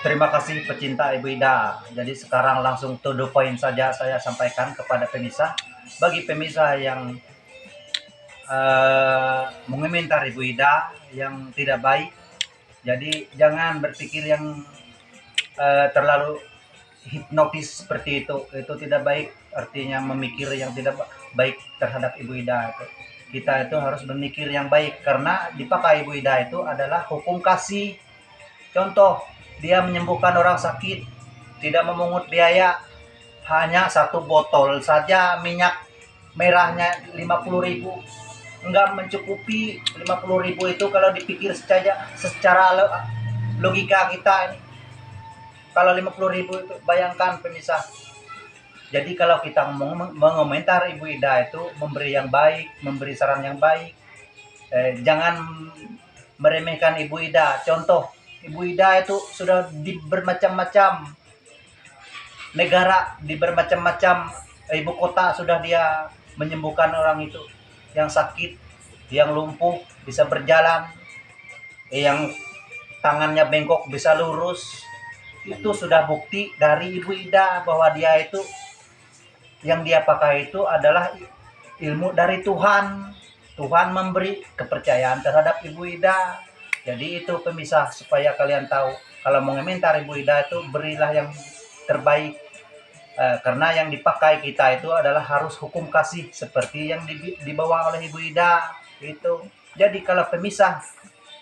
Terima kasih pecinta Ibu Ida. Jadi sekarang langsung to the point saja saya sampaikan kepada pemirsa. Bagi pemirsa yang mengomentar Ibu Ida yang tidak baik, jadi jangan berpikir yang terlalu hipnotis seperti itu. Itu tidak baik, artinya memikir yang tidak baik terhadap Ibu Ida itu. Kita itu harus memikir yang baik karena dipakai Ibu Ida itu adalah hukum kasih. Contoh, dia menyembuhkan orang sakit, tidak memungut biaya, hanya satu botol saja minyak merahnya 50.000. Enggak mencukupi 50.000 itu kalau dipikir secara logika kita ini. Kalau 50.000 itu bayangkan pemirsa. Jadi kalau kita mengomentar Ibu Ida itu memberi yang baik, memberi saran yang baik, jangan meremehkan Ibu Ida. Contoh, Ibu Ida itu sudah di bermacam-macam negara, di bermacam-macam ibu kota sudah dia menyembuhkan orang itu yang sakit, yang lumpuh bisa berjalan, yang tangannya bengkok bisa lurus. Itu sudah bukti dari Ibu Ida bahwa dia itu yang dia pakai itu adalah ilmu dari Tuhan. Tuhan memberi kepercayaan terhadap Ibu Ida. Jadi itu pemisah supaya kalian tahu kalau mau komentar Ibu Ida itu berilah yang terbaik. Karena yang dipakai kita itu adalah harus hukum kasih seperti yang dibawa oleh Ibu Ida itu. Jadi kalau pemisah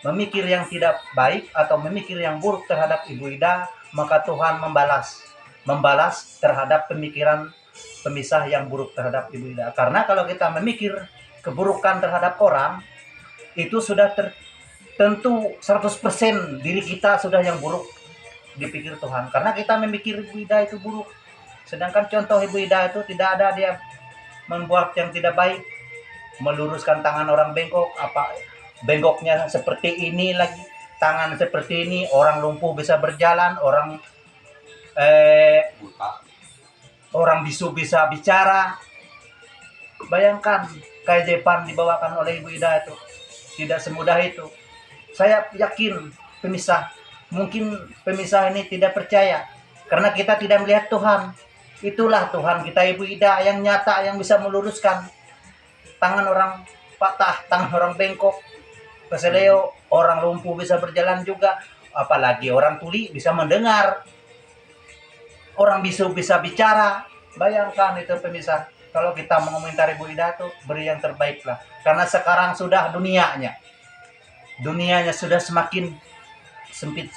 memikir yang tidak baik atau memikir yang buruk terhadap Ibu Ida, maka Tuhan membalas terhadap pemikiran pemisah yang buruk terhadap Ibu Ida. Karena kalau kita memikir keburukan terhadap orang, itu sudah tentu 100% diri kita sudah yang buruk dipikir Tuhan. Karena kita memikir Ibu Ida itu buruk. Sedangkan contoh Ibu Ida itu tidak ada dia membuat yang tidak baik, meluruskan tangan orang bengkok, apa bengkoknya seperti ini lagi, tangan seperti ini, orang lumpuh bisa berjalan, orang bisu bisa bicara. Bayangkan keajaiban dibawakan oleh Ibu Ida itu tidak semudah itu. Saya yakin pemisah, mungkin pemisah ini tidak percaya karena kita tidak melihat Tuhan. Itulah Tuhan kita Ibu Ida yang nyata, yang bisa meluruskan tangan orang patah, tangan orang bengkok, keseleo, orang lumpuh bisa berjalan juga, apalagi orang tuli bisa mendengar, orang bisu bisa bicara. Bayangkan itu pemirsa, kalau kita mengomentari Ibu Ida tuh beri yang terbaik lah, karena sekarang sudah dunianya sudah semakin sempit.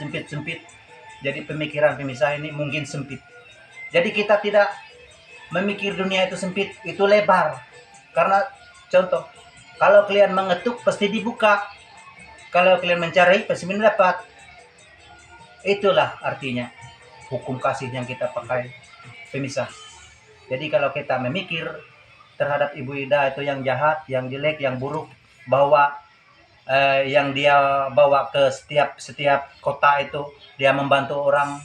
Jadi pemikiran pemirsa ini mungkin sempit. Jadi kita tidak memikir dunia itu sempit, itu lebar. Karena contoh, kalau kalian mengetuk pasti dibuka, kalau kalian mencari pasti mendapat. Itulah artinya hukum kasih yang kita pakai pemirsa. Jadi kalau kita memikir terhadap Ibu Ida itu yang jahat, yang jelek, yang buruk, bahwa yang dia bawa ke setiap kota itu dia membantu orang,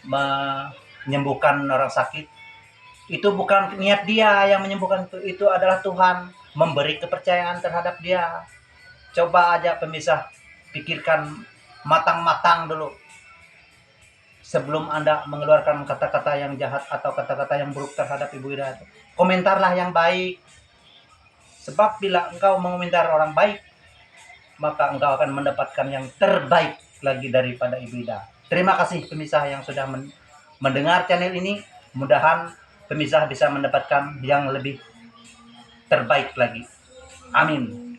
menyembuhkan orang sakit, itu bukan niat dia yang menyembuhkan, itu adalah Tuhan memberi kepercayaan terhadap dia. Coba aja pemisah pikirkan matang-matang dulu sebelum Anda mengeluarkan kata-kata yang jahat atau kata-kata yang buruk terhadap Ibu Ida. Komentarlah yang baik, sebab bila engkau mengomentar orang baik, maka engkau akan mendapatkan yang terbaik lagi daripada Ibu Ida. Terima kasih pemisah yang sudah mendengar channel ini. Mudahan pemisah bisa mendapatkan yang lebih terbaik lagi. Amin.